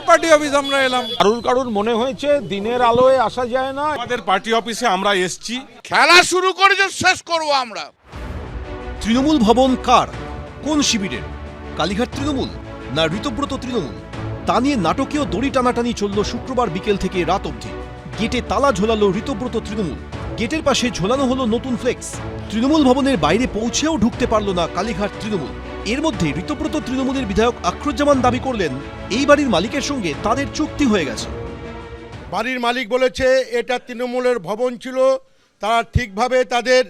আমাদের party office আমরা এলাম। কারুর মনে হয়েছে দিনের আলোয় আসা যায় না। আমাদের পার্টি অফিসে আমরা এসছি। খেলা শুরু করেছে, শেষ করব আমরা। তৃণমূল ভবন কার, কোন শিবিরের? কালীঘাট তৃণমূল না ঋতব্রত তৃণমূল? তা নিয়ে নাটকীয় দড়ি টানাটানি চলল শুক্রবার বিকেল থেকে রাত অবধি। গেটে তালা ঝোলালো ঋতব্রত তৃণমূল, গেটের পাশে ঝোলানো হলো নতুন ফ্লেক্স। তৃণমূল ভবনের বাইরে পৌঁছেও ঢুকতে পারল না কালীঘাট তৃণমূল। এর মধ্যে ঋতব্রত তৃণমূলের বিধায়ক আখরুজ্জামান দাবি করলেন এই বাড়ির মালিকের সঙ্গে তাদের চুক্তি হয়ে গেছে। বাড়ির মালিক বলেছে এটা তৃণমূলের ভবন ছিল, তারা ঠিকভাবে তাদের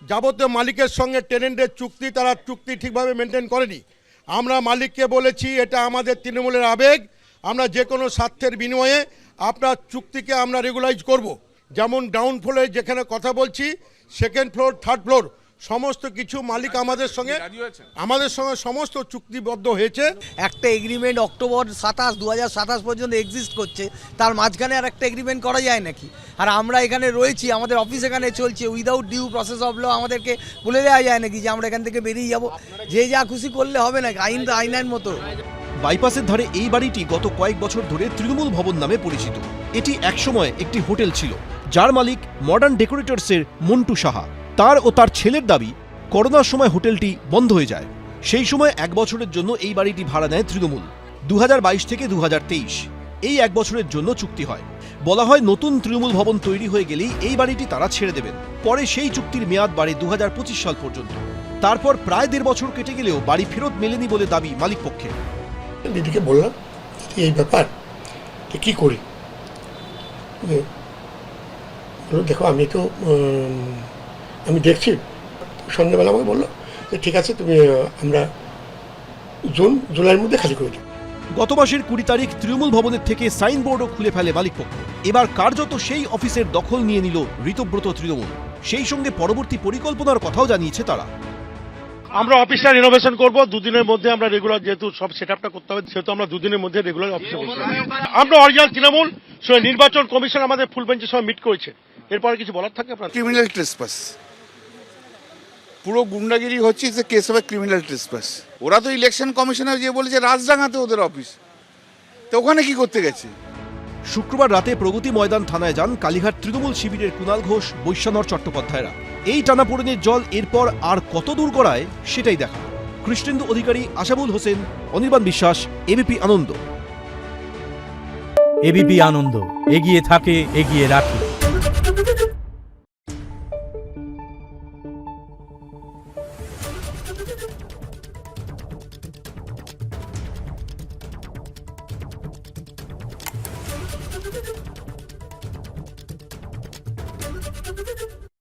যাবতীয় মালিকের সঙ্গে টেনেন্টের চুক্তি, তারা চুক্তি ঠিকভাবে মেনটেন করেনি। আমরা মালিককে বলেছি এটা আমাদের তৃণমূলের আবেগ, আমরা যে কোনো স্বার্থের বিনিময়ে আপনার চুক্তিকে আমরা রেগুলাইজ করব। যেমন গ্রাউন্ড ফ্লোরে যেখানে কথা বলছি, সেকেন্ড ফ্লোর, থার্ড ফ্লোর সমস্ত কিছু মালিক আমাদের সঙ্গে সমস্ত চুক্তিবদ্ধ হয়েছে। একটা এগ্রিমেন্ট অক্টোবর 27, 2027 পর্যন্ত এক্সিস্ট করছে, তার মাঝখানে আর একটা এগ্রিমেন্ট করা যায় নাকি? আর আমরা এখানে রয়েছি, আমাদের অফিস এখানে চলছে, without due process of law আমাদেরকে বলে দেওয়া যায় নাকি যে আমরা এখান থেকে বেরিয়ে যাব? যে যা খুশি করলে হবে নাকি? আইন তো আইনের মতো। বাইপাসের ধারে এই বাড়িটি গত কয়েক বছর ধরে তৃণমূল ভবন নামে পরিচিত। এটি একসময় একটি হোটেল ছিল, যার মালিক মডার্ন ডেকোরেটরসের মন্টু সাহা। তার ও তার ছেলের দাবি করোনার সময় হোটেলটি বন্ধ হয়ে যায়। সেই সময় 1 বছরের জন্য এই বাড়িটি ভাড়া নেয় তৃণমূল। 2022 থেকে 2023 এই 1 বছরের জন্য চুক্তি হয়। বলা হয় নতুন তৃণমূল ভবন তৈরি হয়ে গেলেই এই বাড়িটি তারা ছেড়ে দেবেন। পরে সেই চুক্তির মেয়াদ বাড়ে 2025 সাল পর্যন্ত। তারপর প্রায় 1.5 বছর কেটে গেলেও বাড়ি ফেরত মেলেনি বলে দাবি মালিক পক্ষের। দিদিকে বললাম এই ব্যাপার তো কী করি, দেখো আমি দেখছি। সন্ধ্যাবেলা আমাকে বললো যে ঠিক আছে, তুমি আমরা জুলাইয়ের মধ্যে খালি করে দিই। গত মাসের 20 তারিখ তৃণমূল ভবনের থেকে সাইনবোর্ডও খুলে ফেলে মালিকপক্ষ। এবার কার্যত সেই অফিসের দখল নিয়ে নিল ঋতব্রত তৃণমূল। সেই সঙ্গে পরবর্তী পরিকল্পনার কথাও জানিয়েছে তারা। আমরা অফিসটা রিনোভেশন করব, 2 দিনের মধ্যে আমরা রেগুলার, যেহেতু সব সেটআপটা করতে হবে, সেহেতু আমরা 2 দিনের মধ্যে রেগুলার অফিসে বসবো। আমরা অরিজিনাল তৃণমূল নির্বাচন কমিশন আমাদের ফুল বেঞ্চের সঙ্গে মিট করেছে। এরপরে কিছু বলার থাকে আপনার? ক্রিমিনাল ট্রেসপাস, পুরো গুন্ডাগিরি হচ্ছে, কেস হবে ক্রিমিনাল ট্রেসপাস। ওরা তো ইলেকশন কমিশনার যে বলেছে রাজডাঙ্গাতে ওদের অফিস, তো ওখানে কি করতে গেছে? শুক্রবার রাতে প্রগতি ময়দান থানায় যান কালীঘাট তৃণমূল শিবিরের কুণাল ঘোষ, বৈশ্বনর চট্টোপাধ্যায়রা। এই টানাপোড়েনের জল এরপর আর কত দূর গড়ায় সেটাই দেখা। কৃষ্ণেন্দু অধিকারী, আশাবুল হোসেন, অনির্বাণ বিশ্বাস, এবিপি আনন্দ। এবিপি আনন্দ, এগিয়ে থাকে, এগিয়ে রাখে।